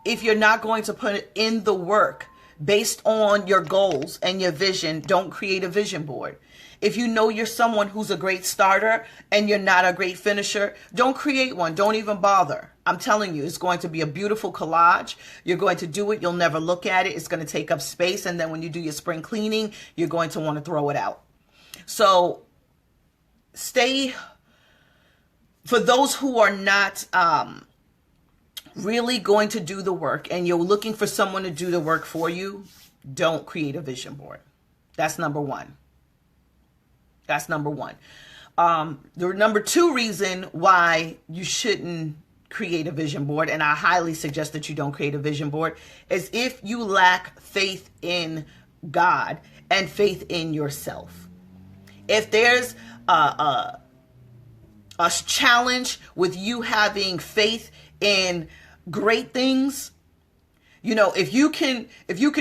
if you're not going to put in the work based on your goals and your vision, don't create a vision board. If you know you're someone who's a great starter and you're not a great finisher, don't create one. Don't even bother. I'm telling you, it's going to be a beautiful collage. You're going to do it. You'll never look at it. It's going to take up space. And then when you do your spring cleaning, you're going to want to throw it out. So for those who are not really going to do the work and you're looking for someone to do the work for you, don't create a vision board. That's number one. That's number one. The number two reason why you shouldn't create a vision board, and I highly suggest that you don't create a vision board, is if you lack faith in God and faith in yourself. If there's a challenge with you having faith in great things, you know, if you can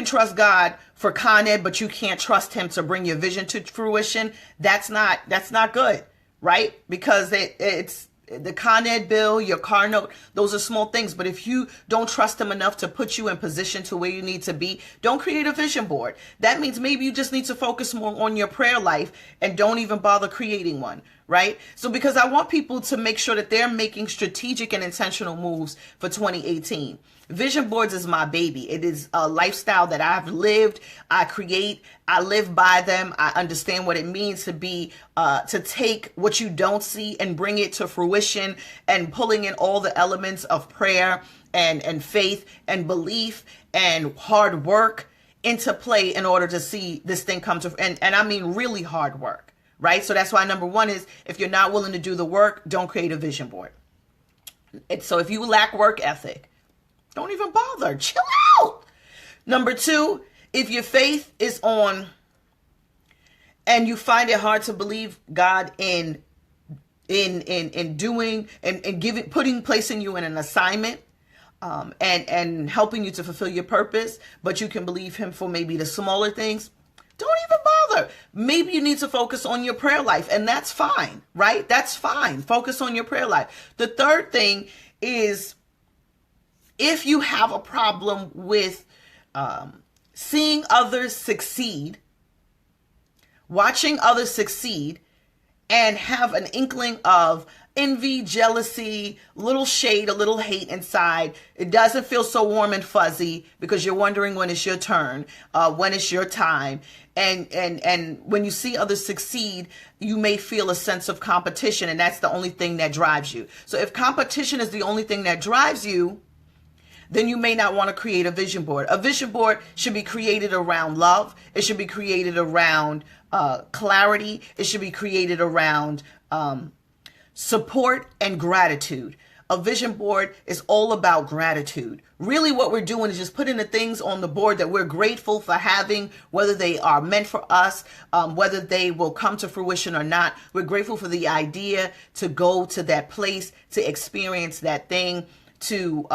trust God for Con Ed, but you can't trust him to bring your vision to fruition, that's not good, right? Because it's the Con Ed bill, your car note, those are small things. But if you don't trust him enough to put you in position to where you need to be, don't create a vision board. That means maybe you just need to focus more on your prayer life and don't even bother creating one, right? So because I want people to make sure that they're making strategic and intentional moves for 2018. Vision boards is my baby. It is a lifestyle that I've lived. I create. I live by them. I understand what it means to be, to take what you don't see and bring it to fruition, and pulling in all the elements of prayer and faith and belief and hard work into play in order to see this thing come to, and I mean really hard work, right? So that's why number one is, if you're not willing to do the work, don't create a vision board. So if you lack work ethic, don't even bother. Chill out. Number two, if your faith is on and you find it hard to believe God in doing and giving, placing you in an assignment, and helping you to fulfill your purpose, but you can believe him for maybe the smaller things, don't even bother. Maybe you need to focus on your prayer life, and that's fine, right? That's fine. Focus on your prayer life. The third thing is, if you have a problem with seeing others succeed, watching others succeed, and have an inkling of envy, jealousy, little shade, a little hate inside, it doesn't feel so warm and fuzzy because you're wondering when it's your turn, when it's your time. And when you see others succeed, you may feel a sense of competition, and that's the only thing that drives you. So if competition is the only thing that drives you, then you may not want to create a vision board. A vision board should be created around love. It should be created around clarity. It should be created around support and gratitude. A vision board is all about gratitude. Really what we're doing is just putting the things on the board that we're grateful for having, whether they are meant for us, whether they will come to fruition or not. We're grateful for the idea to go to that place, to experience that thing, to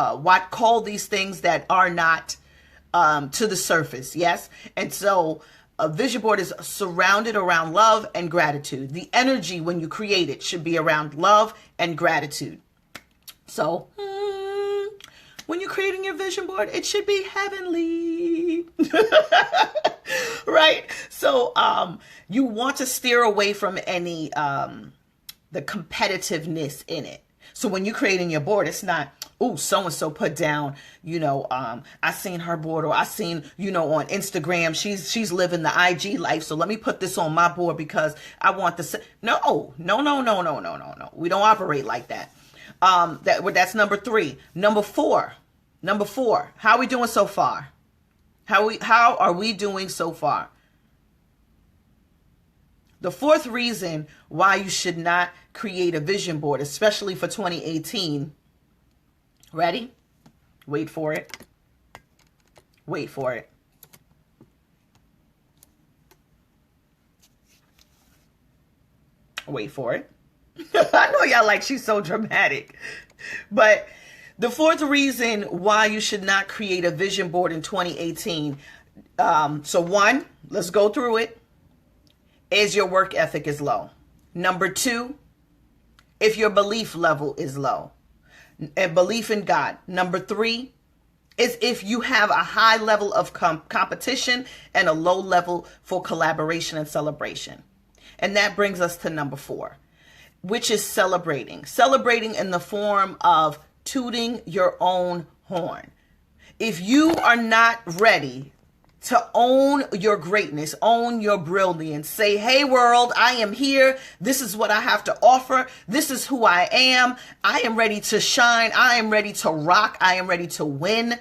call these things that are not to the surface. Yes. And so a vision board is surrounded around love and gratitude. The energy when you create it should be around love and gratitude. So when you're creating your vision board, it should be heavenly, right? So you want to steer away from any the competitiveness in it. So when you're creating your board, it's not, oh, so-and-so put down, I seen her board, or I seen, on Instagram, she's living the IG life. So let me put this on my board because I want to. No. We don't operate like that. That's number three. Number four. How are we doing so far? How are we doing so far? The fourth reason why you should not create a vision board, especially for 2018. Ready? Wait for it. Wait for it. Wait for it. I know y'all like she's so dramatic. But the fourth reason why you should not create a vision board in 2018. So one, let's go through it, is your work ethic is low. Number two, if your belief level is low. And belief in God. Number three, is if you have a high level of competition and a low level for collaboration and celebration. And that brings us to number 4, which is celebrating. Celebrating in the form of tooting your own horn. If you are not ready to own your greatness, own your brilliance, say, hey world, I am here. This is what I have to offer. This is who I am. I am ready to shine. I am ready to rock. I am ready to win.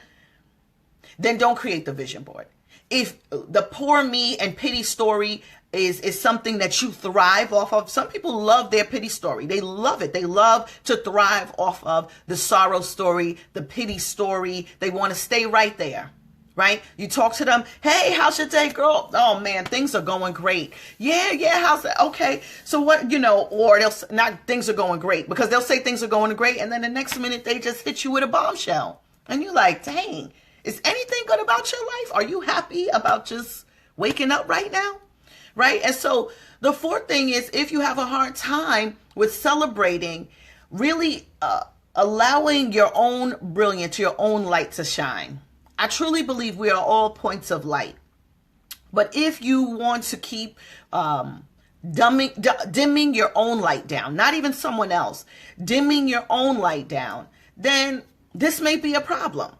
Then don't create the vision board. If the poor me and pity story is something that you thrive off of, some people love their pity story. They love it. They love to thrive off of the sorrow story, the pity story. They want to stay right there. Right? You talk to them. Hey, how's your day, girl? Oh man, things are going great. Yeah. How's that? Okay. So what, or they'll not, things are going great, because they'll say things are going great. And then the next minute they just hit you with a bombshell. And you're like, dang, is anything good about your life? Are you happy about just waking up right now? Right? And so the 4th thing is, if you have a hard time with celebrating, really allowing your own brilliance, your own light to shine. I truly believe we are all points of light. But if you want to keep dimming your own light down, not even someone else, dimming your own light down, then this may be a problem.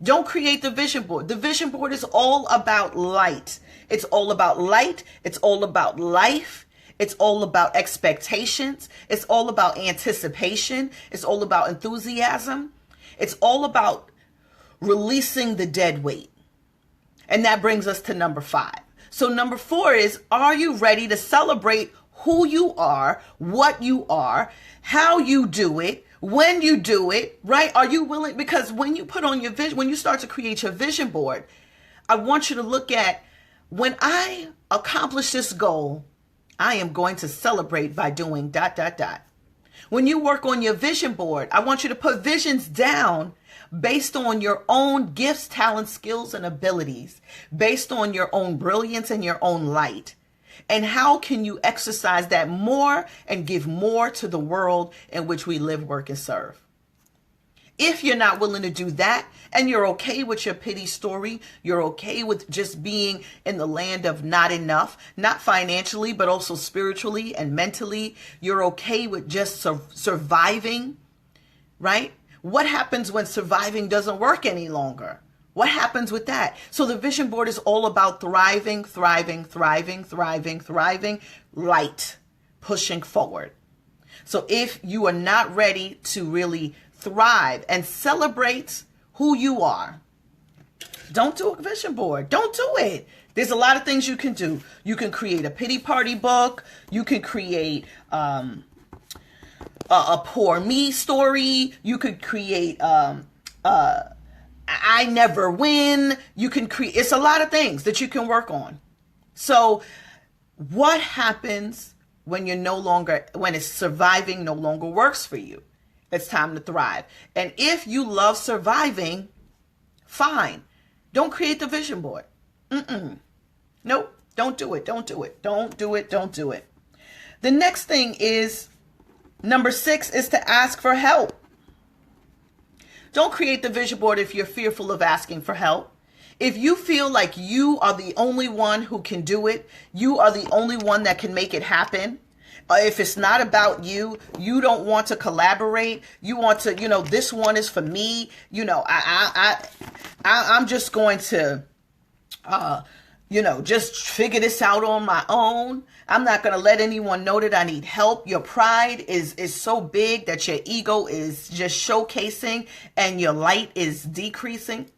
Don't create the vision board. The vision board is all about light. It's all about light. It's all about life. It's all about expectations. It's all about anticipation. It's all about enthusiasm. It's all about releasing the dead weight. And that brings us to number 5. So number 4 is, are you ready to celebrate who you are, what you are, how you do it, when you do it, right? Are you willing? Because when you put on your vision, when you start to create your vision board, I want you to look at, when I accomplish this goal, I am going to celebrate by doing ... When you work on your vision board, I want you to put visions down based on your own gifts, talents, skills, and abilities, based on your own brilliance and your own light. And how can you exercise that more and give more to the world in which we live, work, and serve? If you're not willing to do that, and you're okay with your pity story, you're okay with just being in the land of not enough, not financially, but also spiritually and mentally, you're okay with just surviving, right? What happens when surviving doesn't work any longer? What happens with that? So the vision board is all about thriving, light, pushing forward. So if you are not ready to really thrive and celebrate who you are, don't do a vision board. Don't do it. There's a lot of things you can do. You can create a pity party book. You can create a poor me story. You could create I never win. You can create, it's a lot of things that you can work on. So what happens when you're when it's surviving no longer works for you? It's time to thrive. And if you love surviving, fine. Don't create the vision board. Nope. Don't do it. Don't do it. Don't do it. Don't do it. The next thing is, number 6 is to ask for help. Don't create the vision board if you're fearful of asking for help. If you feel like you are the only one who can do it, you are the only one that can make it happen. If it's not about you, you don't want to collaborate. You want to, this one is for me. I'm just going to, just figure this out on my own. I'm not going to let anyone know that I need help. Your pride is so big that your ego is just showcasing and your light is decreasing.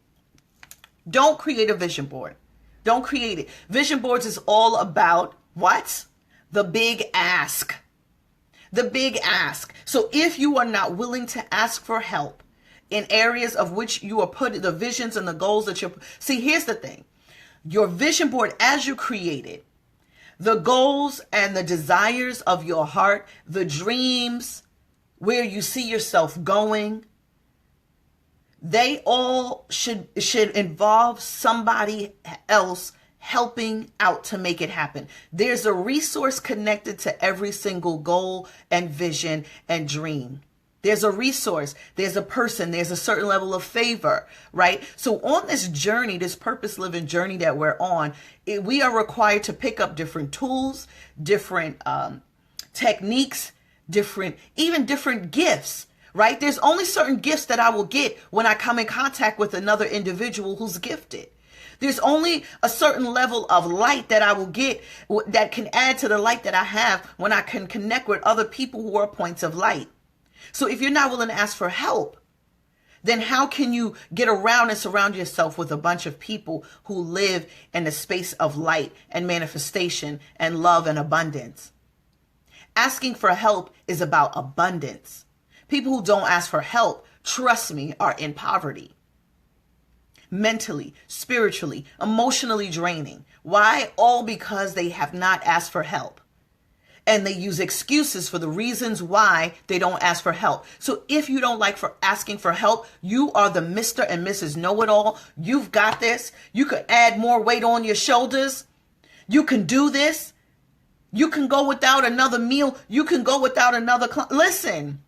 Don't create a vision board. Don't create it. Vision boards is all about what? The big ask. The big ask. So if you are not willing to ask for help in areas of which you are putting the visions and the goals that you're... See, here's the thing. Your vision board, as you create it, the goals and the desires of your heart, the dreams, where you see yourself going, they all should involve somebody else helping out to make it happen. There's a resource connected to every single goal and vision and dream. There's a resource, there's a person, there's a certain level of favor, right? So on this journey, this purpose living journey that we're on, we are required to pick up different tools, different techniques, even different gifts, right? There's only certain gifts that I will get when I come in contact with another individual who's gifted. There's only a certain level of light that I will get that can add to the light that I have when I can connect with other people who are points of light. So if you're not willing to ask for help, then how can you get around and surround yourself with a bunch of people who live in a space of light and manifestation and love and abundance? Asking for help is about abundance. People who don't ask for help, trust me, are in poverty. Mentally, spiritually, emotionally draining. Why? All because they have not asked for help. And they use excuses for the reasons why they don't ask for help. So if you don't like for asking for help, you are the Mr. and Mrs. Know-it-all. You've got this. You could add more weight on your shoulders. You can do this. You can go without another meal. You can go without another. Listen,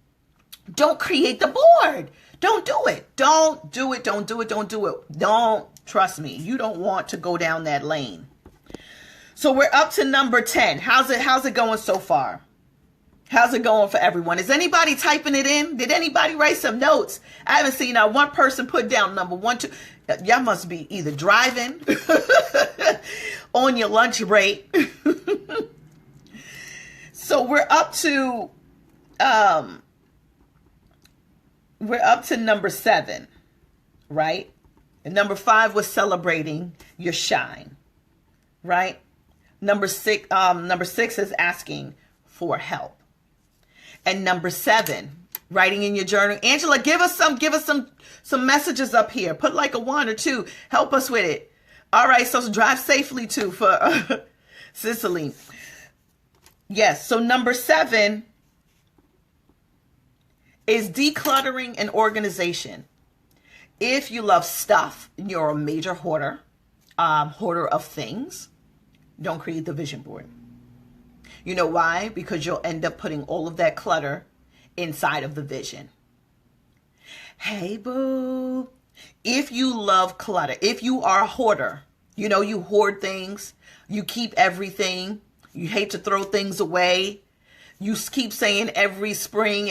don't create the board. Don't do it. Don't do it. Don't do it. Don't do it. Don't. Trust me. You don't want to go down that lane. So we're up to number 10. How's it going so far? How's it going for everyone? Is anybody typing it in? Did anybody write some notes? I haven't seen one person put down number 1, 2. Y'all must be either driving on your lunch break. So we're up to number 7, right? And number 5 was celebrating your shine, right? Number 6 is asking for help. And number 7, writing in your journal. Angela, give us some messages up here. Put like a 1 or 2. Help us with it. All right, so drive safely too for Cicely. Yes, so number 7 is decluttering and organization. If you love stuff, you're a major hoarder of things, don't create the vision board. You know why? Because you'll end up putting all of that clutter inside of the vision. Hey, boo. If you love clutter, if you are a hoarder, you hoard things, you keep everything, you hate to throw things away, you keep saying every spring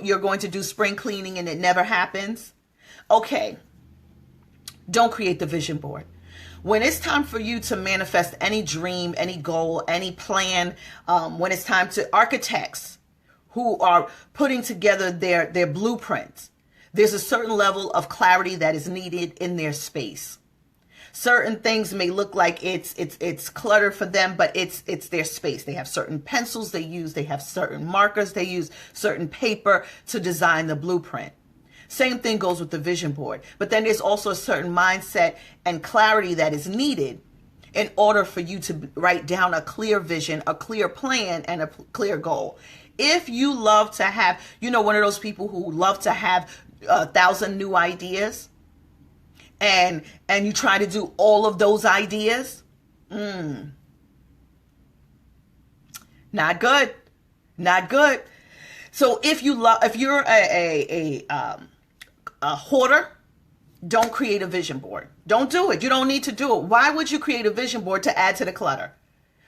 you're going to do spring cleaning and it never happens. Okay, don't create the vision board. When it's time for you to manifest any dream, any goal, any plan, when it's time to architects who are putting together their blueprints, there's a certain level of clarity that is needed in their space. Certain things may look like it's clutter for them, but it's their space. They have certain pencils they use. They have certain markers they use, certain paper to design the blueprint. Same thing goes with the vision board. But then there's also a certain mindset and clarity that is needed in order for you to write down a clear vision, a clear plan, and a clear goal. If you love to have, one of those people who love to have 1,000 new ideas, and you try to do all of those ideas, not good. So if you're a hoarder, don't create a vision board. Don't do it. You don't need to do it. Why would you create a vision board to add to the clutter?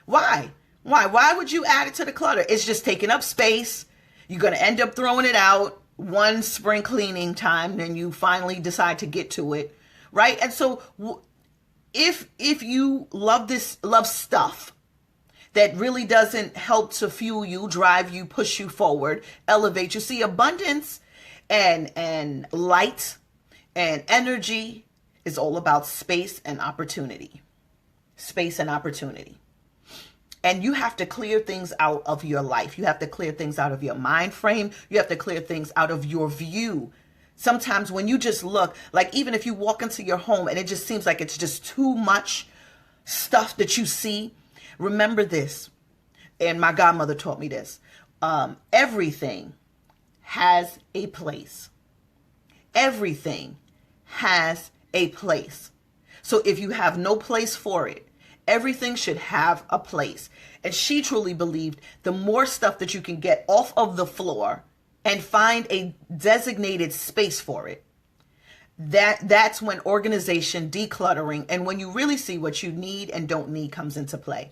Why would you add it to the clutter? It's just taking up space. You're going to end up throwing it out one spring cleaning time, then you finally decide to get to it. Right? And so if you love stuff that really doesn't help to fuel you, drive you, push you forward, elevate you, see, abundance and light and energy is all about space and opportunity. Space and opportunity. And you have to clear things out of your life. You have to clear things out of your mind frame. You have to clear things out of your view. Sometimes when you just look, like even if you walk into your home and it just seems like it's just too much stuff that you see, remember this. And my godmother taught me this. Everything has a place. Everything has a place. So if you have no place for it, everything should have a place. And she truly believed the more stuff that you can get off of the floor and find a designated space for it. That's when organization, decluttering, and when you really see what you need and don't need comes into play.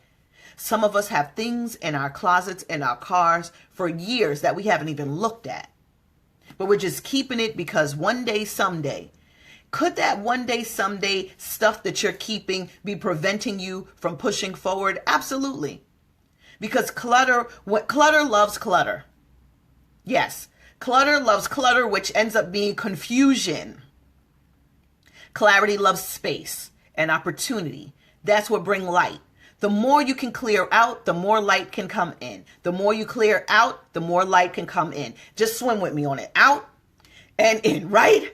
Some of us have things in our closets, in our cars for years that we haven't even looked at. But we're just keeping it because one day, someday. Could that one day, someday stuff that you're keeping be preventing you from pushing forward? Absolutely. Because clutter loves clutter. Yes, clutter loves clutter, which ends up being confusion. Clarity loves space and opportunity. That's what brings light. The more you can clear out, the more light can come in. The more you clear out, the more light can come in. Just swim with me on it. Out and in, right?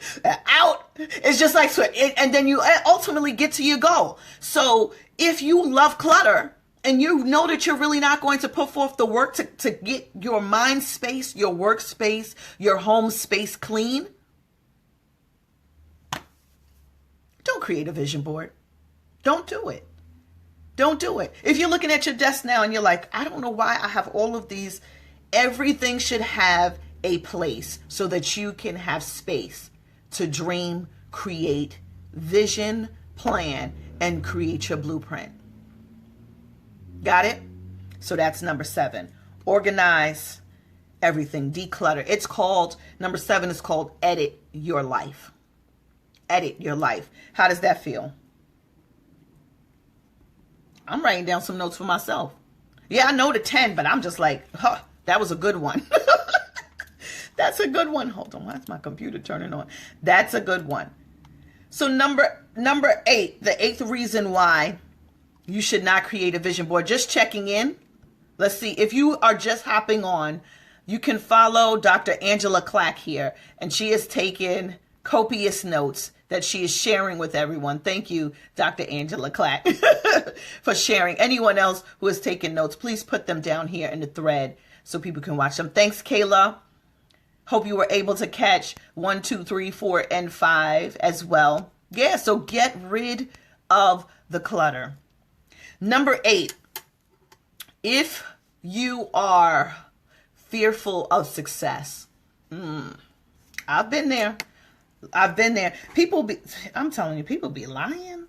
Out. It's just like swim. And then you ultimately get to your goal. So if you love clutter and you know that you're really not going to put forth the work to get your mind space, your workspace, your home space clean, don't create a vision board. Don't do it. Don't do it. If you're looking at your desk now and you're like, I don't know why I have all of these, everything should have a place so that you can have space to dream, create, vision, plan, and create your blueprint. Got it? So that's number 7. Organize everything, declutter. It's called, number 7 is called edit your life. Edit your life. How does that feel? I'm writing down some notes for myself. Yeah, I know the 10, but I'm just like, that was a good one. That's a good one. Hold on, why is my computer turning on? That's a good one. So number 8, the 8th reason why you should not create a vision board. Just checking in. Let's see, if you are just hopping on, you can follow Dr. Angela Clack here, and she has taken copious notes that she is sharing with everyone. Thank you, Dr. Angela Clack, for sharing. Anyone else who has taken notes, please put them down here in the thread so people can watch them. Thanks, Kayla. Hope you were able to catch 1, 2, 3, 4, and 5 as well. Yeah, so get rid of the clutter. Number 8, if you are fearful of success, I've been there. I'm telling you, people be lying.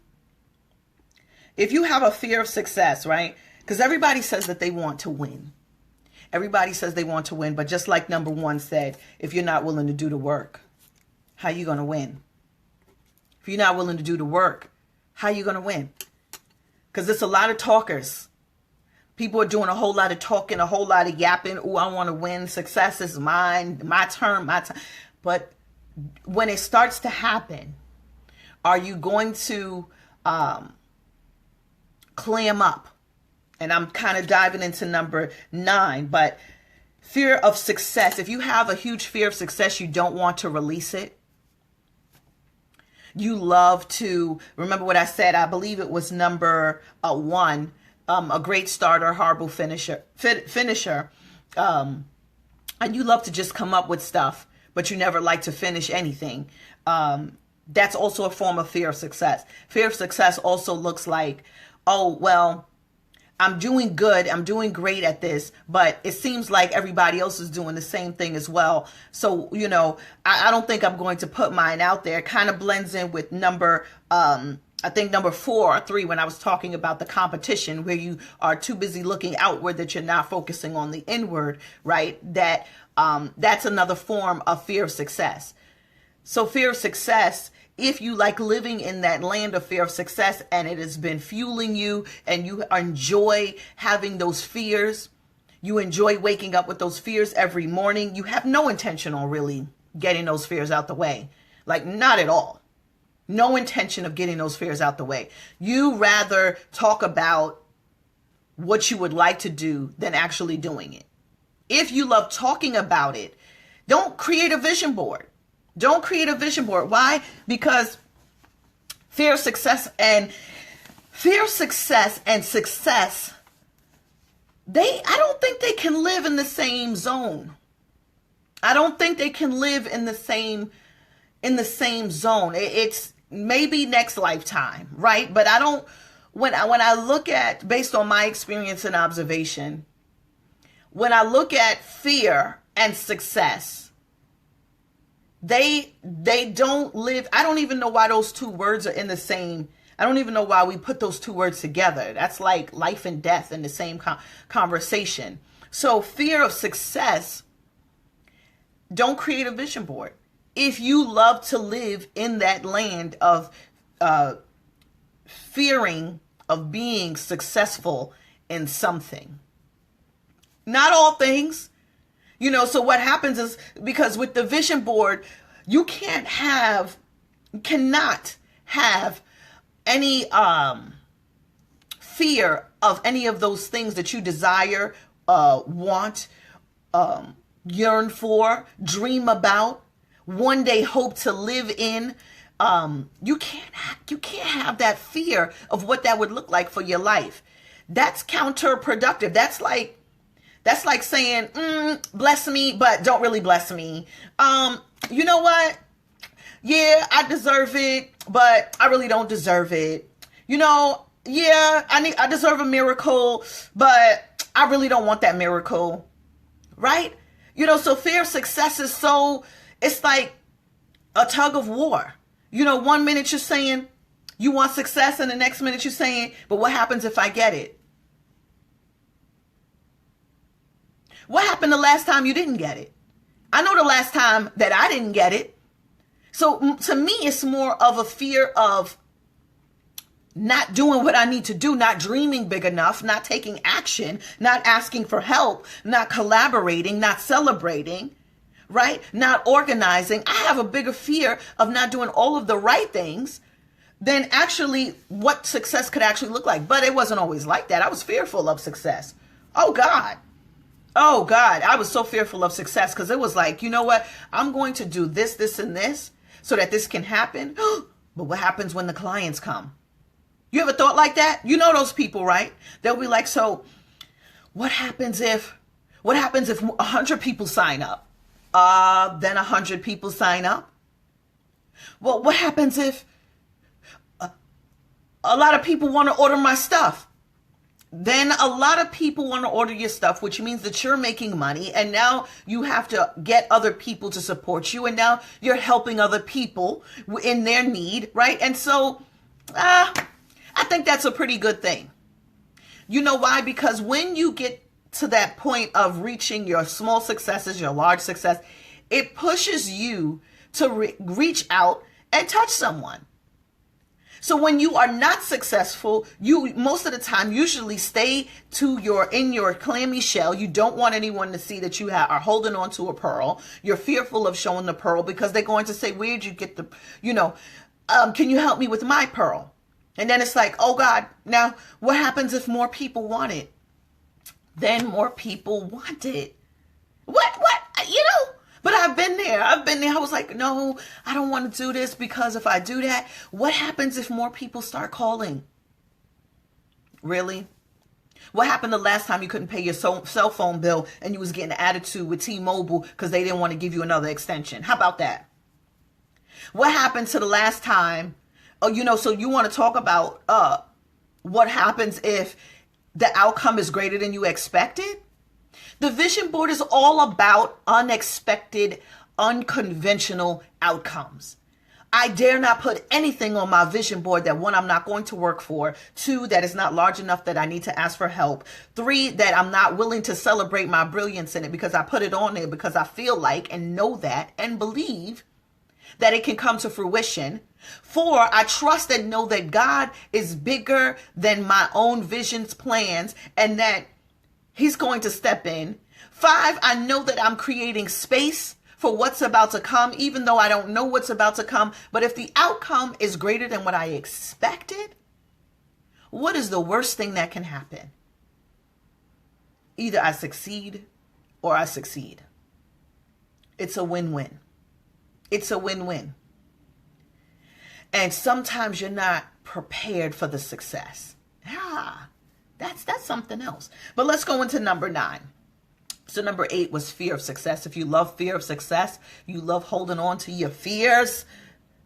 If you have a fear of success, right? Because everybody says that they want to win. Everybody says they want to win, but just like number 1 said, if you're not willing to do the work, how are you going to win? If you're not willing to do the work, how are you going to win? Because it's a lot of talkers. People are doing a whole lot of talking, a whole lot of yapping. Oh, I want to win. Success is mine. My turn, my time. But when it starts to happen, are you going to clam up? And I'm kind of diving into number 9, but fear of success. If you have a huge fear of success, you don't want to release it. You love to, remember what I said, I believe it was number 1, a great starter, horrible finisher. And you love to just come up with stuff, but you never like to finish anything. That's also a form of fear of success. Fear of success also looks like, oh, well, I'm doing good. I'm doing great at this, but it seems like everybody else is doing the same thing as well. So, I don't think I'm going to put mine out there. It kind of blends in with number 4 or 3 when I was talking about the competition, where you are too busy looking outward that you're not focusing on the inward, right? That's another form of fear of success. So fear of success, if you like living in that land of fear of success and it has been fueling you and you enjoy having those fears, you enjoy waking up with those fears every morning, you have no intention on really getting those fears out the way. Like, not at all. No intention of getting those fears out the way. You rather talk about what you would like to do than actually doing it. If you love talking about it, don't create a vision board. Don't create a vision board. Why? Because fear of success and success, I don't think they can live in the same zone. I don't think they can live in the same zone. It's maybe next lifetime, right? But I don't, when I look at, based on my experience and observation, when I look at fear and success, they don't live. I don't even know why those two words are in the same. I don't even know why we put those two words together. That's like life and death in the same conversation. So fear of success, don't create a vision board. If you love to live in that land of fearing of being successful in something, not all things, so what happens is, because with the vision board, you cannot have any fear of any of those things that you desire, want, yearn for, dream about, one day hope to live in. You can't have that fear of what that would look like for your life. That's counterproductive. That's like saying, bless me, but don't really bless me. You know what? Yeah, I deserve it, but I really don't deserve it. Yeah, I deserve a miracle, but I really don't want that miracle. Right? So fear of success is it's like a tug of war. 1 minute you're saying you want success, and the next minute you're saying, but what happens if I get it? What happened the last time you didn't get it? I know the last time that I didn't get it. So to me, it's more of a fear of not doing what I need to do, not dreaming big enough, not taking action, not asking for help, not collaborating, not celebrating, right? Not organizing. I have a bigger fear of not doing all of the right things than actually what success could actually look like. But it wasn't always like that. I was fearful of success. Oh God, I was so fearful of success, because it was like, you know what? I'm going to do this, this, and this so that this can happen. But what happens when the clients come? You ever thought like that? You know those people, right? They'll be like, so what happens if 100 people sign up? Then 100 people sign up. Well, what happens if a lot of people want to order my stuff? Then a lot of people want to order your stuff, which means that you're making money, and now you have to get other people to support you, and now you're helping other people in their need, right? And so I think that's a pretty good thing. You know why? Because when you get to that point of reaching your small successes, your large success, it pushes you to reach out and touch someone. So when you are not successful, you most of the time usually stay in your clammy shell. You don't want anyone to see that you are holding on to a pearl. You're fearful of showing the pearl because they're going to say, where'd you get the, can you help me with my pearl? And then it's like, oh God, now what happens if more people want it? Then more people want it. What? But I've been there. I was like, no, I don't want to do this, because if I do that, what happens if more people start calling? Really? What happened the last time you couldn't pay your cell phone bill and you was getting an attitude with T-Mobile because they didn't want to give you another extension? How about that? What happened to the last time? Oh, so you want to talk about what happens if the outcome is greater than you expected? The vision board is all about unexpected, unconventional outcomes. I dare not put anything on my vision board that, 1, I'm not going to work for, 2, that is not large enough that I need to ask for help, 3, that I'm not willing to celebrate my brilliance in it because I put it on there because I feel like and know that and believe that it can come to fruition. 4, I trust and know that God is bigger than my own visions, plans, and that He's going to step in. 5, I know that I'm creating space for what's about to come, even though I don't know what's about to come. But if the outcome is greater than what I expected, what is the worst thing that can happen? Either I succeed or I succeed. It's a win-win. It's a win-win. And sometimes you're not prepared for the success. That's something else. But let's go into number 9. So number 8 was fear of success. If you love fear of success, you love holding on to your fears.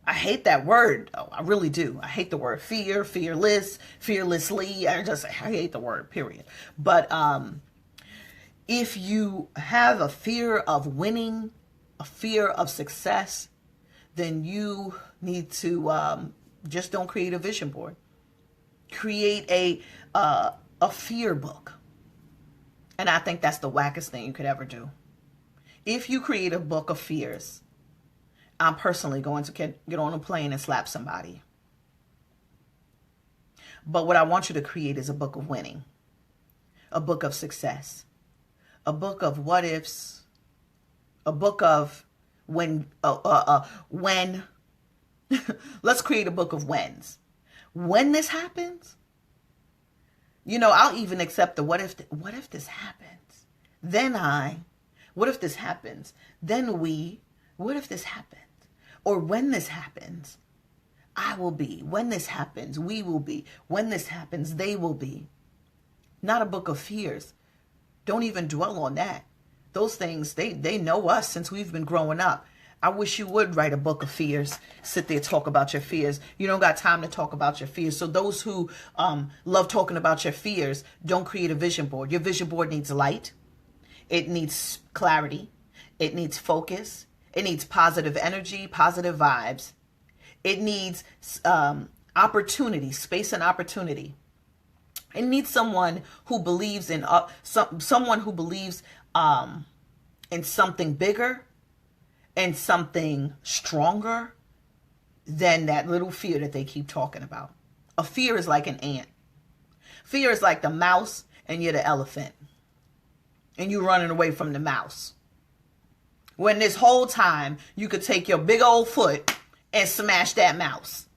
I hate that word. Oh, I really do. I hate the word fear, fearless, fearlessly. I hate the word, period. But If you have a fear of winning, a fear of success, then you need to just don't create a vision board. Create a fear book. And I think that's the wackest thing you could ever do. If you create a book of fears, I'm personally going to get on a plane and slap somebody. But what I want you to create is a book of winning, a book of success, a book of what ifs, a book of when. Let's create a book of whens. When this happens, I'll even accept the what if this happens, then what if this happens, then what if this happens, or when this happens, I will be, when this happens, we will be, when this happens, they will be. Not a book of fears. Don't even dwell on that. Those things, they know us since we've been growing up. I wish you would write a book of fears. Sit there, talk about your fears. You don't got time to talk about your fears. So those who love talking about your fears, don't create a vision board. Your vision board needs light. It needs clarity. It needs focus. It needs positive energy, positive vibes. It needs opportunity, space and opportunity. It needs someone who believes in someone who believes in something bigger and something stronger than that little fear that they keep talking about. A fear is like an ant. Fear is like the mouse and you're the elephant. And you're running away from the mouse. When this whole time you could take your big old foot and smash that mouse.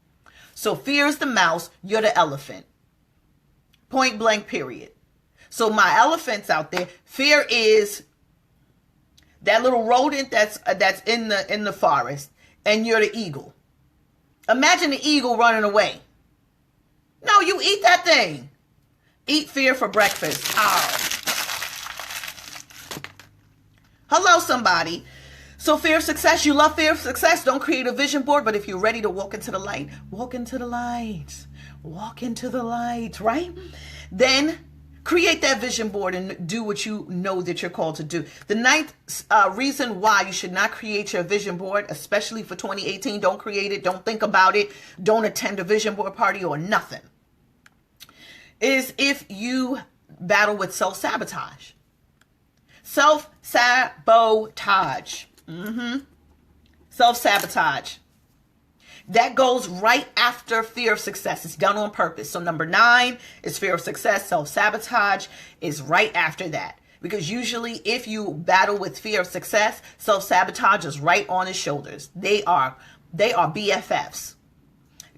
So fear is the mouse, you're the elephant. Point blank, period. So my elephants out there, fear is that little rodent that's in the forest, and you're the eagle. Imagine the eagle running away. No, you eat that thing. Eat fear for breakfast. Oh. Hello, somebody. So fear of success, you love fear of success. Don't create a vision board, but if you're ready to walk into the light, walk into the light. Walk into the light, right? Then create that vision board and do what you know that you're called to do. The ninth reason why you should not create your vision board, especially for 2018, don't create it, don't think about it, don't attend a vision board party or nothing, is if you battle with self-sabotage. Self-sabotage. Self-sabotage. That goes right after fear of success. It's done on purpose. So number 9 is fear of success. Self-sabotage is right after that. Because usually if you battle with fear of success, self-sabotage is right on his shoulders. They are BFFs.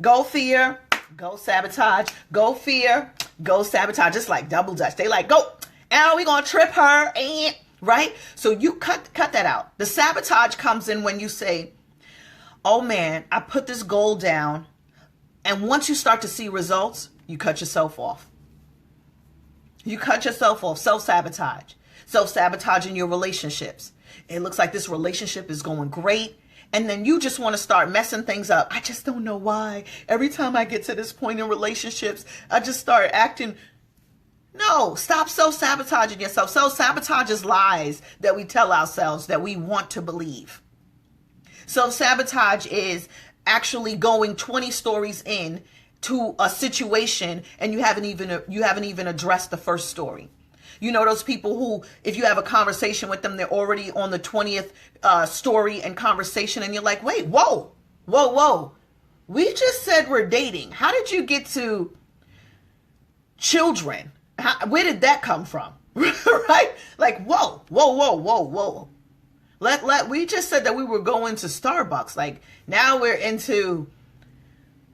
Go fear, go sabotage. Go fear, go sabotage. Just like double dutch. They like, go. And we're going to trip her. And right? So you cut that out. The sabotage comes in when you say, oh man, I put this goal down. And once you start to see results, you cut yourself off. You cut yourself off. Self-sabotage. Self-sabotage in your relationships. It looks like this relationship is going great. And then you just want to start messing things up. I just don't know why. Every time I get to this point in relationships, I just start acting. No, stop self-sabotaging yourself. Self-sabotage is lies that we tell ourselves that we want to believe. Self-sabotage is actually going 20 stories in to a situation and you haven't even addressed the first story. You know those people who, if you have a conversation with them, they're already on the 20th story and conversation, and you're like, wait, whoa. We just said we're dating. How did you get to children? Where did that come from? Right? Like, whoa. We just said that we were going to Starbucks. Like, now we're into,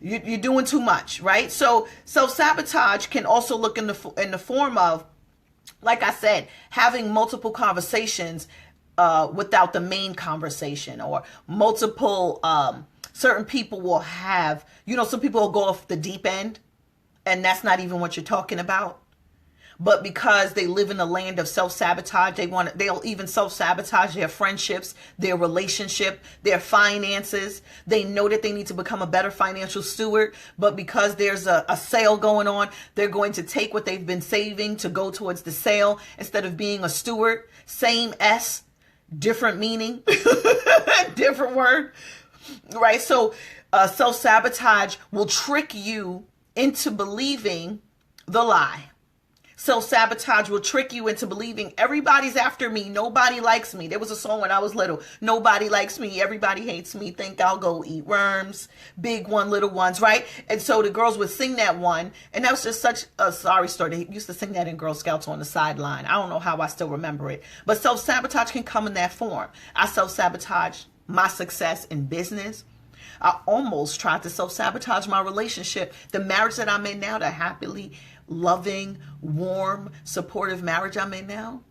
you're doing too much, right? So self-sabotage can also look in the form of, like I said, having multiple conversations without the main conversation, or multiple, certain people will have, some people will go off the deep end and that's not even what you're talking about. But because they live in the land of self-sabotage, they'll even self-sabotage their friendships, their relationship, their finances. They know that they need to become a better financial steward, but because there's a sale going on, they're going to take what they've been saving to go towards the sale instead of being a steward. Same S, different meaning, different word, right? So self-sabotage will trick you into believing the lie. Self-sabotage will trick you into believing everybody's after me. Nobody likes me. There was a song when I was little. Nobody likes me. Everybody hates me. Think I'll go eat worms. Big one, little ones, right? And so the girls would sing that one. And that was just such a sorry story. They used to sing that in Girl Scouts on the sideline. I don't know how I still remember it. But self-sabotage can come in that form. I self-sabotage my success in business. I almost tried to self-sabotage my relationship. The marriage that I'm in now, the happily loving, warm, supportive marriage I'm in now.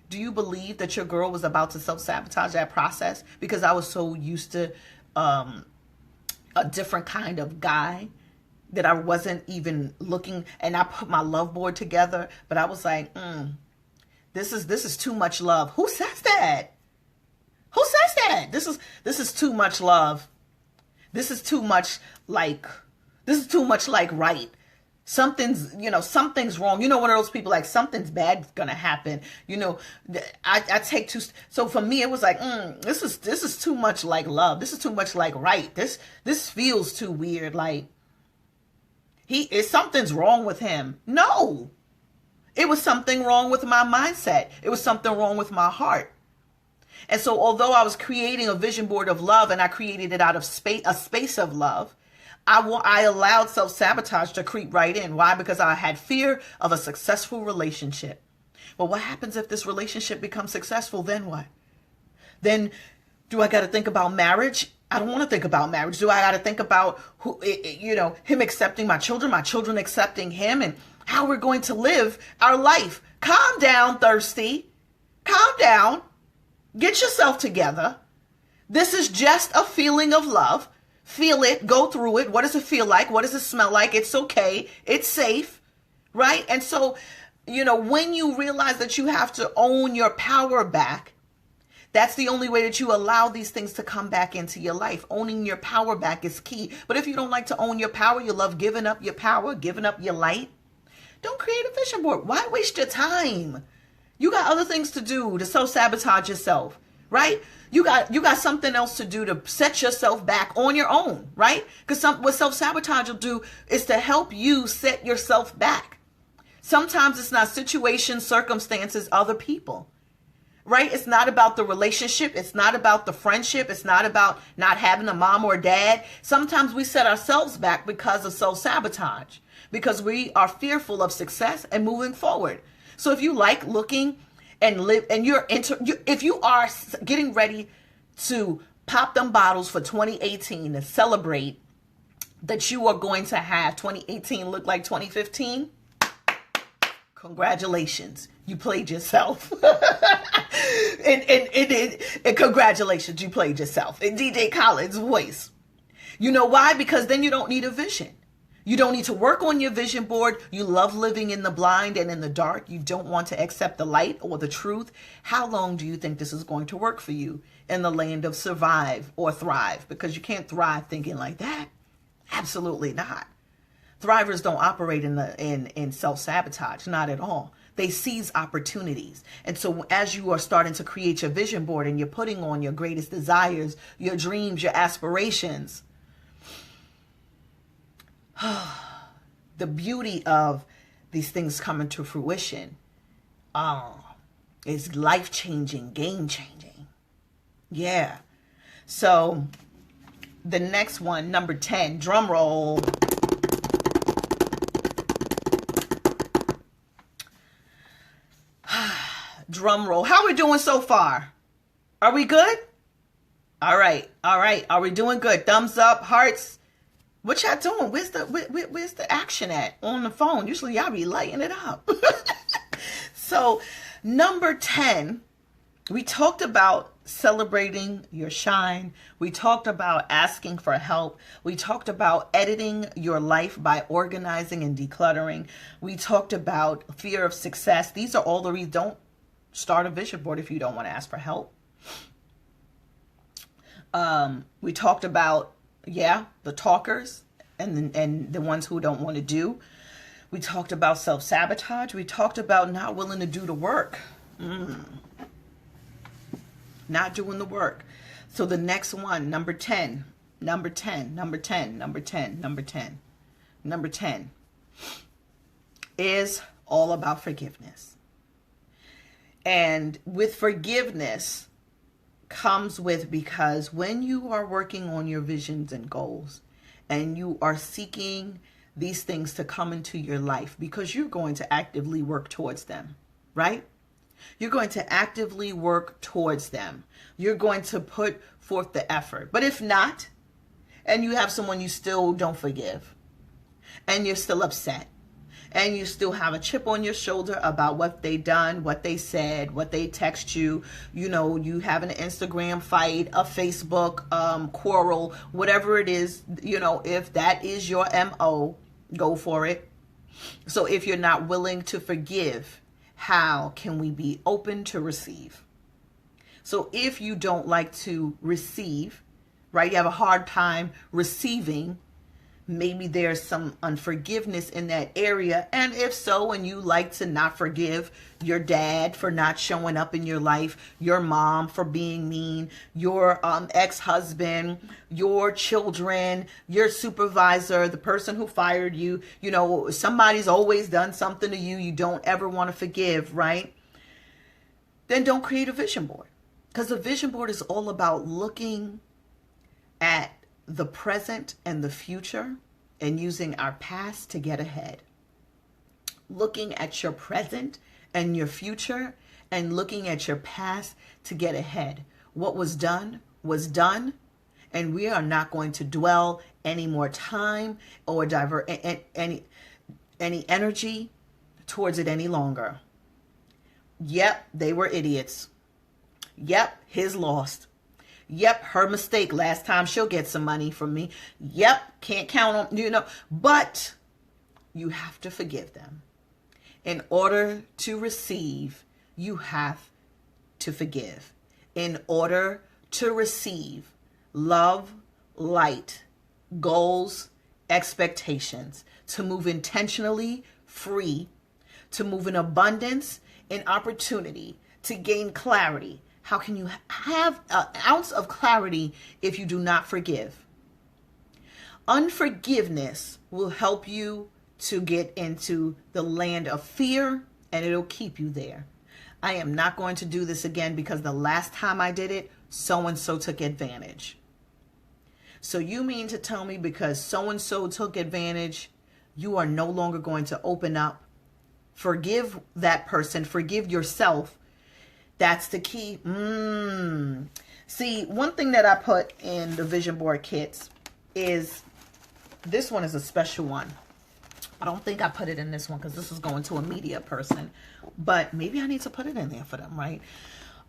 Do you believe that your girl was about to self-sabotage that process because I was so used to a different kind of guy that I wasn't even looking, and I put my love board together, but I was like, this is too much love. Who says that? Who says that? This is too much love. This is too much like right. Something's wrong. One of those people like something's bad's gonna happen. I take two. So for me, it was like, this is too much like love. This is too much like right. This feels too weird. Like something's wrong with him. No, it was something wrong with my mindset. It was something wrong with my heart. And so although I was creating a vision board of love and I created it out of a space of love, I allowed self-sabotage to creep right in. Why? Because I had fear of a successful relationship. Well, what happens if this relationship becomes successful? Then what? Then do I got to think about marriage? I don't want to think about marriage. Do I got to think about him accepting my children accepting him, and how we're going to live our life? Calm down, thirsty. Calm down. Get yourself together. This is just a feeling of love. Feel it, go through it. What does it feel like? What does it smell like? It's okay. It's safe, right? And so, when you realize that you have to own your power back, that's the only way that you allow these things to come back into your life. Owning your power back is key. But if you don't like to own your power, you love giving up your power, giving up your light, don't create a vision board. Why waste your time? You got other things to do to self-sabotage yourself, right? You got something else to do to set yourself back on your own, right? Because what self-sabotage will do is to help you set yourself back. Sometimes it's not situations, circumstances, other people, right? It's not about the relationship. It's not about the friendship. It's not about not having a mom or dad. Sometimes we set ourselves back because of self-sabotage, because we are fearful of success and moving forward. So if you like looking and live, and if you are getting ready to pop them bottles for 2018 and celebrate that you are going to have 2018 look like 2015, congratulations, you played yourself. and congratulations, you played yourself. In DJ Khaled's voice. You know why? Because then you don't need a vision. You don't need to work on your vision board. You love living in the blind and in the dark. You don't want to accept the light or the truth. How long do you think this is going to work for you in the land of survive or thrive? Because you can't thrive thinking like that. Absolutely not. Thrivers don't operate in self-sabotage, not at all. They seize opportunities. And so as you are starting to create your vision board and you're putting on your greatest desires, your dreams, your aspirations, the beauty of these things coming to fruition is life-changing, game-changing. Yeah. So the next one, number 10, drum roll. Drum roll. How are we doing so far? Are we good? All right. Are we doing good? Thumbs up, hearts. What y'all doing? Where's the action at on the phone? Usually y'all be lighting it up. So number 10, we talked about celebrating your shine. We talked about asking for help. We talked about editing your life by organizing and decluttering. We talked about fear of success. These are all the reasons. Don't start a vision board if you don't want to ask for help. We talked about, the talkers and the ones who don't want to do. We talked about self-sabotage. We talked about not willing to do the work. Not doing the work. So the next one, number 10 is all about forgiveness. And with forgiveness comes with, because when you are working on your visions and goals and you are seeking these things to come into your life, because you're going to actively work towards them, right? You're going to actively work towards them. You're going to put forth the effort. But if not, and you have someone you still don't forgive, and you're still upset, and you still have a chip on your shoulder about what they done, what they said, what they text you, you have an Instagram fight, a Facebook quarrel, whatever it is, if that is your MO, go for it. So if you're not willing to forgive, how can we be open to receive? So if you don't like to receive, right, you have a hard time receiving, maybe there's some unforgiveness in that area. And if so, and you like to not forgive your dad for not showing up in your life, your mom for being mean, your ex-husband, your children, your supervisor, the person who fired you, somebody's always done something to you don't ever want to forgive, right? Then don't create a vision board. Because a vision board is all about looking at the present and the future and using our past to get ahead. Looking at your present and your future and looking at your past to get ahead. What was done, and we are not going to dwell any more time or divert any energy towards it any longer. Yep, they were idiots. Yep, his lost. Yep, her mistake. Last time she'll get some money from me. Yep, can't count on, but you have to forgive them. In order to receive, you have to forgive. In order to receive love, light, goals, expectations, to move intentionally free, to move in abundance and opportunity, to gain clarity. How can you have an ounce of clarity if you do not forgive? Unforgiveness will help you to get into the land of fear, and it'll keep you there. I am not going to do this again because the last time I did it, so-and-so took advantage. So you mean to tell me because so-and-so took advantage, you are no longer going to open up? Forgive that person, forgive yourself. That's the key. See, one thing that I put in the vision board kits is, this one is a special one. I don't think I put it in this one because this is going to a media person, but maybe I need to put it in there for them, right?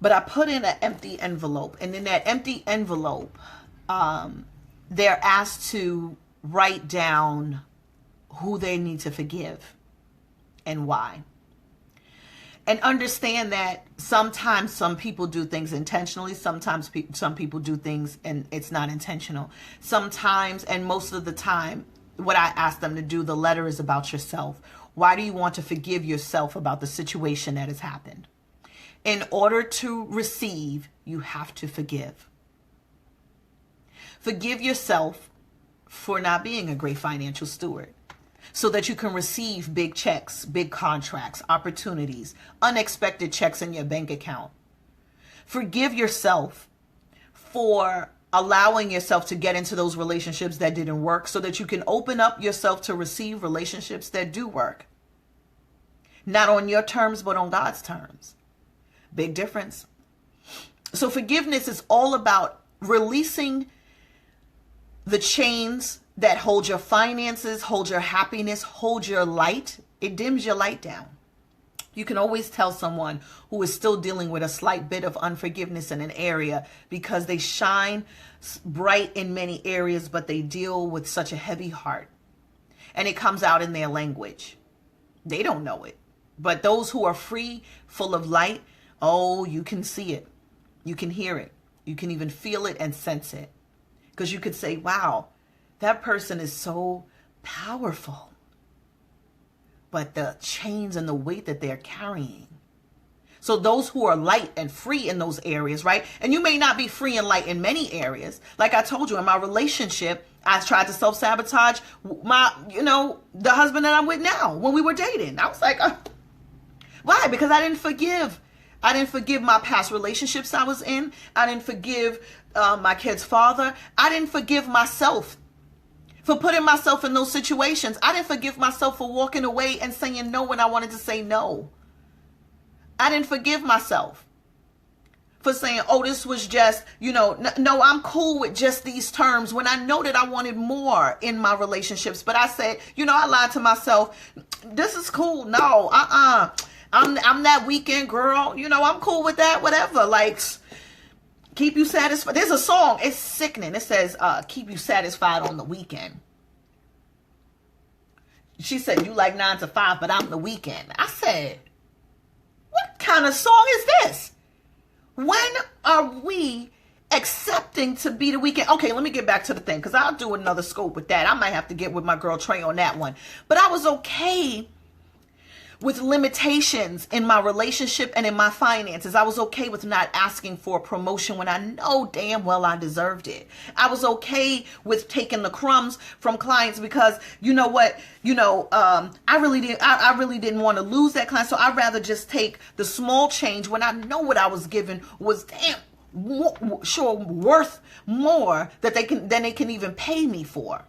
But I put in an empty envelope, and in that empty envelope, they're asked to write down who they need to forgive and why. And understand that sometimes some people do things intentionally. Sometimes some people do things and it's not intentional. Sometimes, and most of the time, what I ask them to do, the letter is about yourself. Why do you want to forgive yourself about the situation that has happened? In order to receive, you have to forgive. Forgive yourself for not being a great financial steward, so that you can receive big checks, big contracts, opportunities, unexpected checks in your bank account. Forgive yourself for allowing yourself to get into those relationships that didn't work, so that you can open up yourself to receive relationships that do work. Not on your terms, but on God's terms. Big difference. So forgiveness is all about releasing the chains that hold your finances, hold your happiness, hold your light. It dims your light down. You can always tell someone who is still dealing with a slight bit of unforgiveness in an area because they shine bright in many areas, but they deal with such a heavy heart. And it comes out in their language. They don't know it. But those who are free, full of light, oh, you can see it. You can hear it. You can even feel it and sense it. Because you could say, wow, that person is so powerful. But the chains and the weight that they're carrying. So those who are light and free in those areas, right? And you may not be free and light in many areas. Like I told you, in my relationship, I tried to self-sabotage the husband that I'm with now when we were dating. I was like, why? Because I didn't forgive. I didn't forgive my past relationships I was in. I didn't forgive my kid's father. I didn't forgive myself for putting myself in those situations. I didn't forgive myself for walking away and saying no when I wanted to say no. I didn't forgive myself for saying, oh, this was just, no, I'm cool with just these terms, when I know that I wanted more in my relationships. But I said, I lied to myself. This is cool. No, I'm that weekend girl. I'm cool with that. Whatever. Like, keep you satisfied. There's a song. It's sickening. It says, keep you satisfied on the weekend. She said, you like 9 to 5, but I'm the weekend. I said, what kind of song is this? When are we accepting to be the weekend? Okay, let me get back to the thing, because I'll do another scope with that. I might have to get with my girl Trey on that one. But I was okay with limitations in my relationship and in my finances. I was okay with not asking for a promotion when I know damn well I deserved it. I was okay with taking the crumbs from clients because you know what, I really didn't want to lose that client. So I'd rather just take the small change when I know what I was given was worth more than they can even pay me for.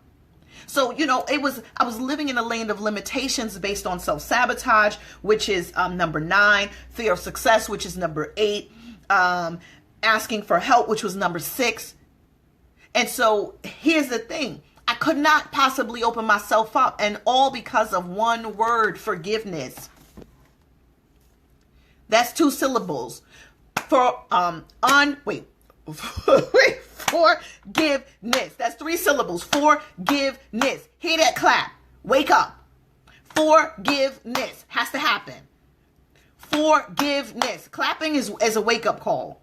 So, I was living in a land of limitations based on self-sabotage, which is number 9, fear of success, which is number 8, asking for help, which was number 6. And so here's the thing. I could not possibly open myself up, and all because of one word, forgiveness. That's 2 syllables. Forgiveness. That's 3 syllables. Forgiveness. Hear that clap. Wake up. Forgiveness has to happen. Forgiveness. Clapping is a wake-up call.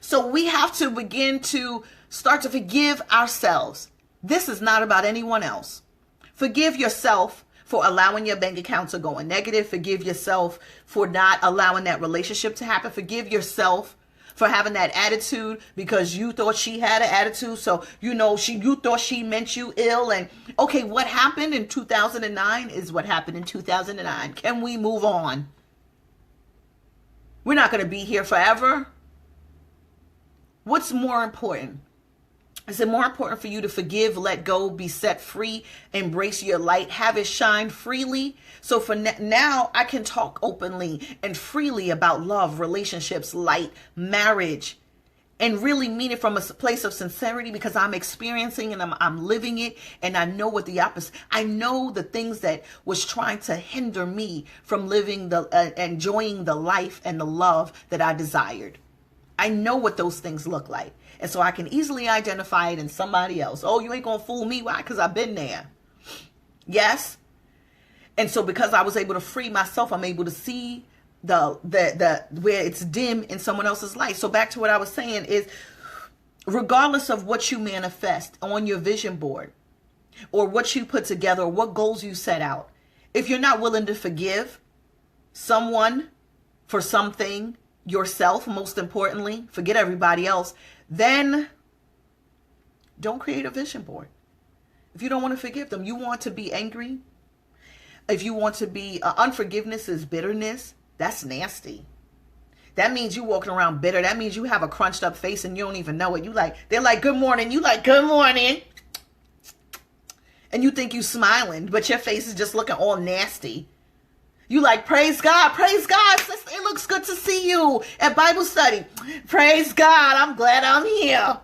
So we have to begin to start to forgive ourselves. This is not about anyone else. Forgive yourself for allowing your bank account to go in negative. Forgive yourself for not allowing that relationship to happen. Forgive yourself for having that attitude because you thought she had an attitude. So, you thought she meant you ill. And okay, what happened in 2009 is what happened in 2009. Can we move on? We're not going to be here forever. What's more important? Is it more important for you to forgive, let go, be set free, embrace your light, have it shine freely? So for now, I can talk openly and freely about love, relationships, light, marriage, and really mean it from a place of sincerity because I'm experiencing and I'm living it. And I know what the opposite. I know the things that was trying to hinder me from living enjoying the life and the love that I desired. I know what those things look like. And so I can easily identify it in somebody else. Oh, you ain't going to fool me. Why? Because I've been there. Yes. And so because I was able to free myself, I'm able to see the where it's dim in someone else's life. So back to what I was saying is, regardless of what you manifest on your vision board or what you put together or what goals you set out, if you're not willing to forgive someone for something, yourself, most importantly, forget everybody else, then don't create a vision board. If you don't want to forgive them, you want to be angry. If you want to be, unforgiveness is bitterness. That's nasty. That means you walking around bitter. That means you have a crunched up face and you don't even know it. They're like, good morning. You like, good morning. And you think you smiling, but your face is just looking all nasty. You like, praise God, sister. It looks good to see you at Bible study. Praise God, I'm glad I'm here.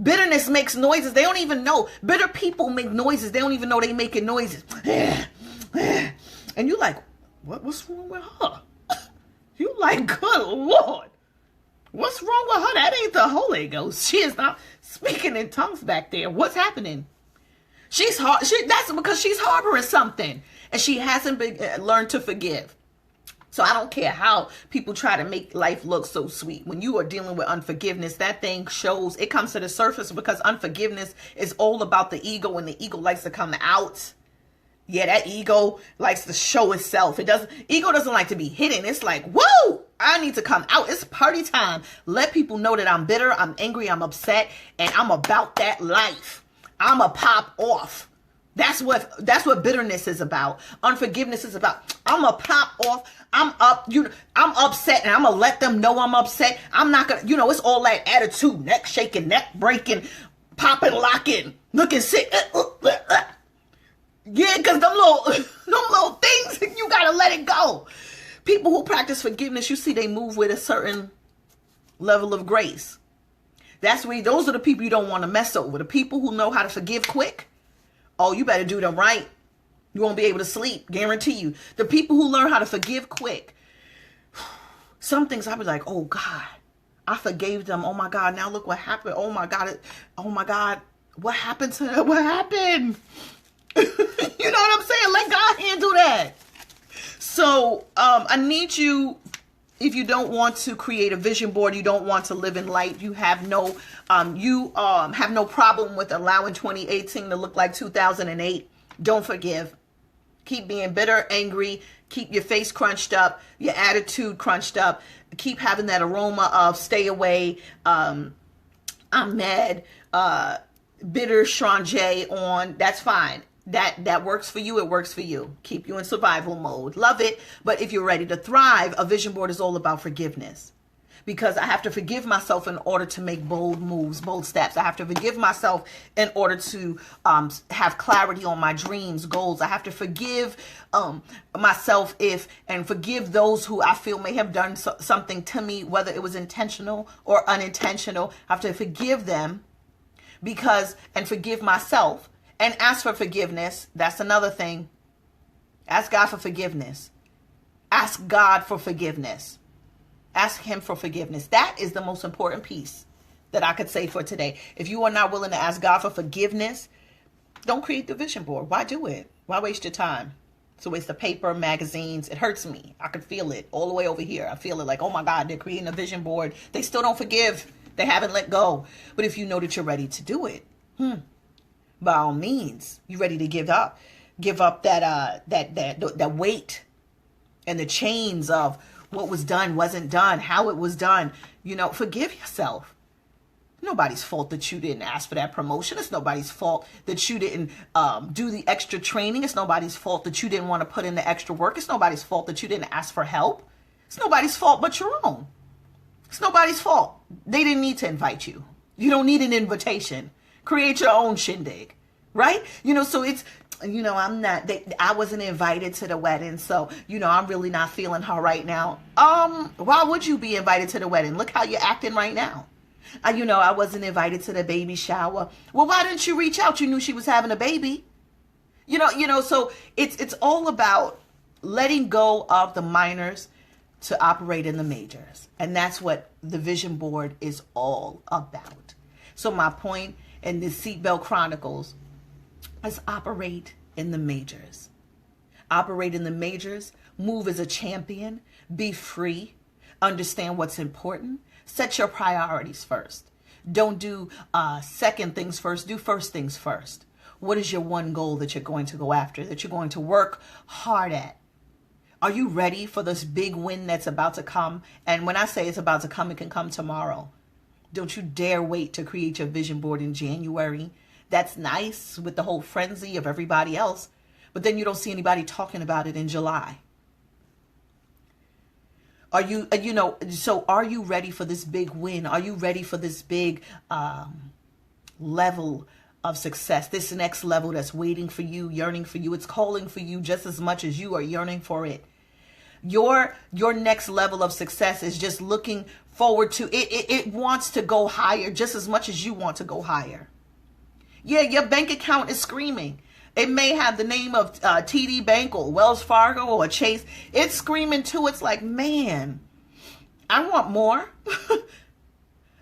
Bitterness makes noises. They don't even know. Bitter people make noises. They don't even know they making noises. And you like, what's wrong with her? You like, good Lord. What's wrong with her? That ain't the Holy Ghost. She is not speaking in tongues back there. What's happening? That's because she's harboring something. And she hasn't learned to forgive. So I don't care how people try to make life look so sweet. When you are dealing with unforgiveness, that thing shows, it comes to the surface because unforgiveness is all about the ego, and the ego likes to come out. Yeah, that ego likes to show itself. Ego doesn't like to be hidden. It's like, whoa, I need to come out. It's party time. Let people know that I'm bitter, I'm angry, I'm upset, and I'm about that life. I'm a pop off. That's what bitterness is about. Unforgiveness is about, I'm a pop off. I'm upset, and I'm gonna let them know I'm upset. I'm not gonna, it's all that attitude, neck shaking, neck breaking, popping, locking, looking sick. Yeah, because them little things, you gotta let it go. People who practice forgiveness, you see they move with a certain level of grace. Those are the people you don't want to mess over. The people who know how to forgive quick. Oh, you better do them right. You won't be able to sleep, guarantee you. The people who learn how to forgive quick. Some things I was like, oh God, I forgave them. Oh my God, now look what happened. Oh my God, what happened to them? What happened? You know what I'm saying? Let God handle that. So I need you, if you don't want to create a vision board, you don't want to live in light, you have no problem with allowing 2018 to look like 2008. Don't forgive. Keep being bitter, angry. Keep your face crunched up, your attitude crunched up. Keep having that aroma of stay away. I'm mad, bitter, strange on. That's fine. That works for you. It works for you. Keep you in survival mode. Love it. But if you're ready to thrive, a vision board is all about forgiveness. Because I have to forgive myself in order to make bold moves, bold steps. I have to forgive myself in order to have clarity on my dreams, goals. I have to forgive myself and forgive those who I feel may have done something to me, whether it was intentional or unintentional. I have to forgive them and forgive myself and ask for forgiveness. That's another thing. Ask God for forgiveness. Ask God for forgiveness. Ask him for forgiveness. That is the most important piece that I could say for today. If you are not willing to ask God for forgiveness, don't create the vision board. Why do it? Why waste your time? It's a waste of paper, magazines. It hurts me. I can feel it all the way over here. I feel it like, oh my God, they're creating a vision board. They still don't forgive. They haven't let go. But if you know that you're ready to do it, by all means, you're ready to give up that weight and the chains of what was done, wasn't done, how it was done. Forgive yourself. Nobody's fault that you didn't ask for that promotion. It's nobody's fault that you didn't do the extra training. It's nobody's fault that you didn't want to put in the extra work. It's nobody's fault that you didn't ask for help. It's nobody's fault but your own. It's nobody's fault. They didn't need to invite you. You don't need an invitation. Create your own shindig, right? So it's, I wasn't invited to the wedding. So, I'm really not feeling her right now. Why would you be invited to the wedding? Look how you're acting right now. I wasn't invited to the baby shower. Well, why didn't you reach out? You knew she was having a baby. So it's all about letting go of the minors to operate in the majors. And that's what the vision board is all about. So my point in the Seatbelt Chronicles is operate in the majors. Operate in the majors. Move as a champion. Be free. Understand what's important. Set your priorities first. Don't do second things first. Do first things first. What is your one goal that you're going to go after, that you're going to work hard at? Are you ready for this big win that's about to come? And when I say it's about to come, it can come tomorrow. Don't you dare wait to create your vision board in January. That's nice with the whole frenzy of everybody else, but then you don't see anybody talking about it in July. Are you, so are you ready for this big win? Are you ready for this big level of success? This next level that's waiting for you, yearning for you. It's calling for you just as much as you are yearning for it. Your next level of success is just looking forward to it. It wants to go higher just as much as you want to go higher. Yeah, your bank account is screaming. It may have the name of TD Bank or Wells Fargo or Chase. It's screaming too. It's like, man, I want more.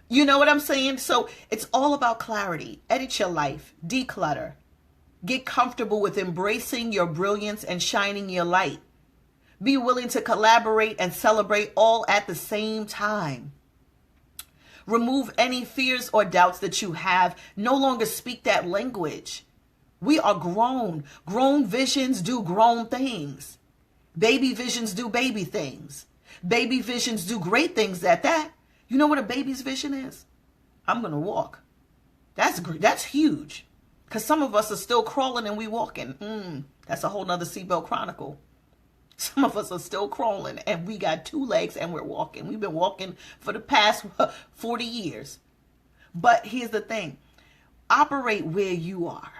You know what I'm saying? So it's all about clarity. Edit your life. Declutter. Get comfortable with embracing your brilliance and shining your light. Be willing to collaborate and celebrate all at the same time. Remove any fears or doubts that you have. No longer speak that language. We are grown. Grown visions do grown things. Baby visions do baby things. Baby visions do great things at that. You know what a baby's vision is? I'm going to walk. That's huge. Because some of us are still crawling and we walking. That's a whole nother Seatbelt Chronicle. Some of us are still crawling and we got 2 legs and we're walking. We've been walking for the past 40 years. But here's the thing. Operate where you are.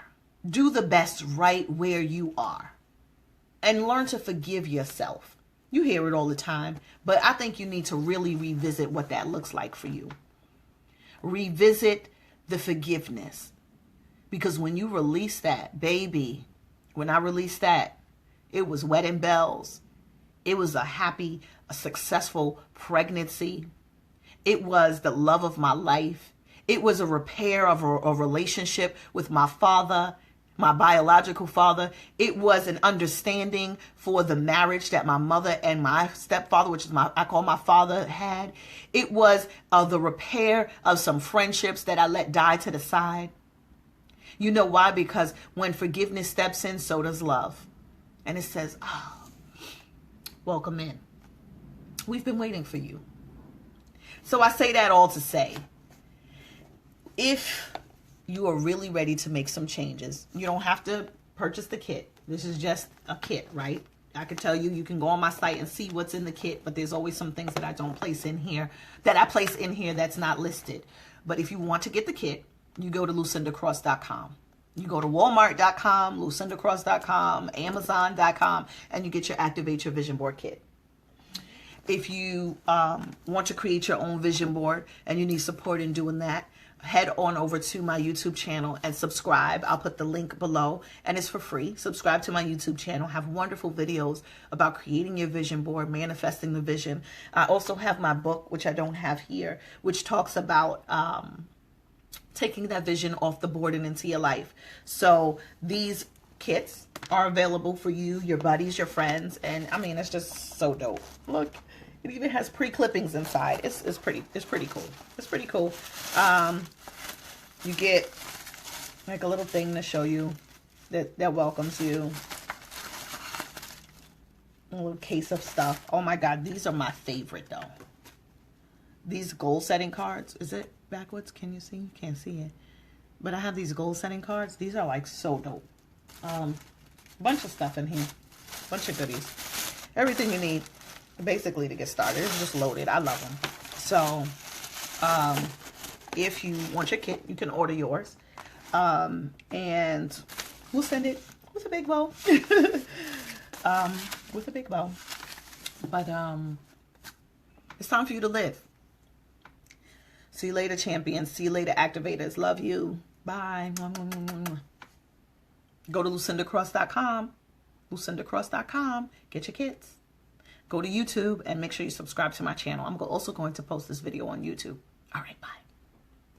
Do the best right where you are. And learn to forgive yourself. You hear it all the time, but I think you need to really revisit what that looks like for you. Revisit the forgiveness. Because when you release that, baby, when I released that, it was wedding bells. It was a happy, a successful pregnancy. It was the love of my life. It was a repair of a relationship with my father, my biological father. It was an understanding for the marriage that my mother and my stepfather, which is I call my father, had. It was the repair of some friendships that I let die to the side. You know why? Because when forgiveness steps in, so does love. And it says, oh, welcome in. We've been waiting for you. So I say that all to say, if you are really ready to make some changes, you don't have to purchase the kit. This is just a kit, right? I can tell you, you can go on my site and see what's in the kit, but there's always some things that I don't place in here, that I place in here that's not listed. But if you want to get the kit, you go to lucindacross.com. You go to walmart.com, lucindacross.com, amazon.com, and you get your Activate Your Vision Board kit. If you want to create your own vision board and you need support in doing that, head on over to my YouTube channel and subscribe. I'll put the link below, and it's for free. Subscribe to my YouTube channel. I have wonderful videos about creating your vision board, manifesting the vision. I also have my book, which I don't have here, which talks about taking that vision off the board and into your life. So these kits are available for you, your buddies, your friends, and I mean, it's just so dope. Look, it even has pre-clippings inside. It's pretty cool. It's pretty cool. You get like a little thing to show you that welcomes you. A little case of stuff. Oh my God, these are my favorite though. These goal setting cards. Is it backwards? Can you see? You can't see it. But I have these goal setting cards. These are like so dope. Bunch of stuff in here. Bunch of goodies. Everything you need basically to get started. It's just loaded. I love them. So if you want your kit, you can order yours. And we'll send it with a big bow. With a big bow. But it's time for you to live. See you later, champions. See you later, activators. Love you. Bye. Go to lucindacross.com. lucindacross.com. Get your kits. Go to YouTube and make sure you subscribe to my channel. I'm also going to post this video on YouTube. All right, bye.